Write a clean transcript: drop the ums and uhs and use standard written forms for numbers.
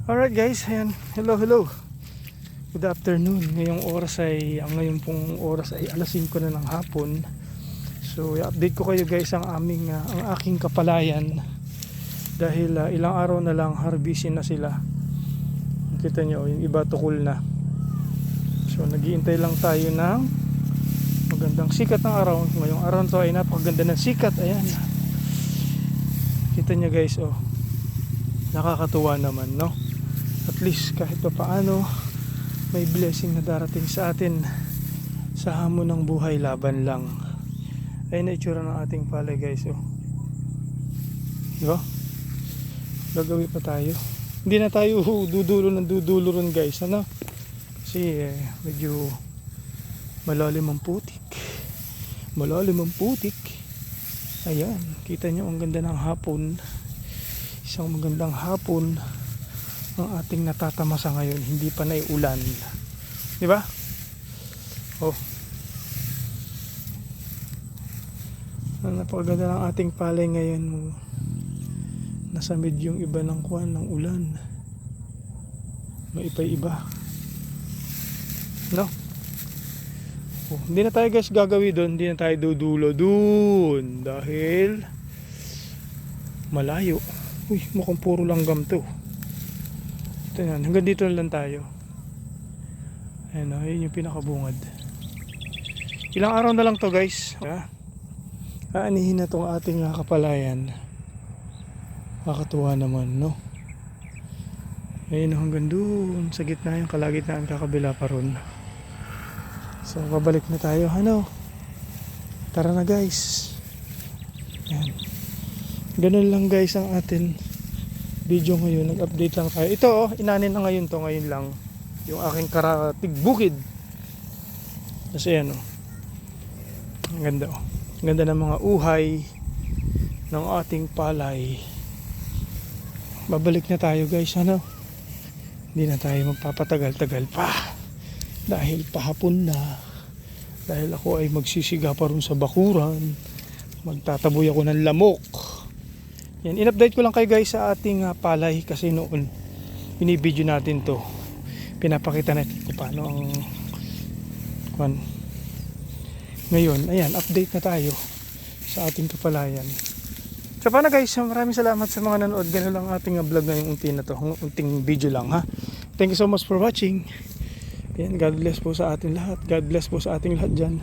Alright guys, ayan. Hello. Good afternoon. Ngayon pong oras ay alas 5 na ng hapon. So, i-update ko kayo guys ang aking kapalayan dahil ilang araw na lang harvestin na sila. Kita nyo, yung iba tukol na. So, naghihintay lang tayo ng magandang sikat ng araw. Ngayong araw to ay napakaganda ng sikat. Ayan. Kita nyo guys, oh. Nakakatuwa naman, no? At least kahit pa paano may blessing na darating sa atin sa hamon ng buhay, laban lang. Ayun na itsura ng ating palay guys, oh. Diba? Gagawin pa tayo. Hindi na tayo dudulo ron guys, ano? Kasi medyo malalim ang putik. Ayan, kita nyo ang ganda ng hapon. Isang magandang hapon ang ating natatamasa ngayon, hindi pa naiulan, di ba? Oh, napakaganda ng ating palay ngayon. Nasa medyong iba ng ulan, maipay-iba, no? Oh, hindi na tayo guys gagawin doon, hindi na tayo dudulo doon dahil malayo. Uy, mukhang puro langgam to. Yan, hanggang dito na lang tayo. Ayan, yun yung pinakabungad. Ilang araw na lang to guys. Aanihin na tong ating kapalayan. Kakatuwa naman, no? Ayun, hanggang doon sa gitna, yung kalagitnaan, kakabila pa ron. So babalik na tayo, ano? Tara na guys. Ayan. Ganun lang guys ang atin video ngayon. Nag-update lang tayo. Ito inanin na ngayon to. Ngayon lang yung aking karatig bukid. Kasi ano, ang ganda ang ganda ng mga uhay ng ating palay. Babalik na tayo guys, ano? Hindi na tayo magpapatagal-tagal pa dahil pahapon na. Dahil ako ay magsisiga pa rin sa bakuran. Magtataboy ako ng lamok. Yan, in-update ko lang kayo guys sa ating palay kasi noon binibideo natin to, pinapakita natin kung paano ang ngayon. Ayan, update na tayo sa ating kapalayan. So paano guys, maraming salamat sa mga nanood. Ganun lang ating vlog ngayong unting video lang, ha. Thank you so much for watching. Ayan, God bless po sa ating lahat. God bless po sa ating lahat dyan.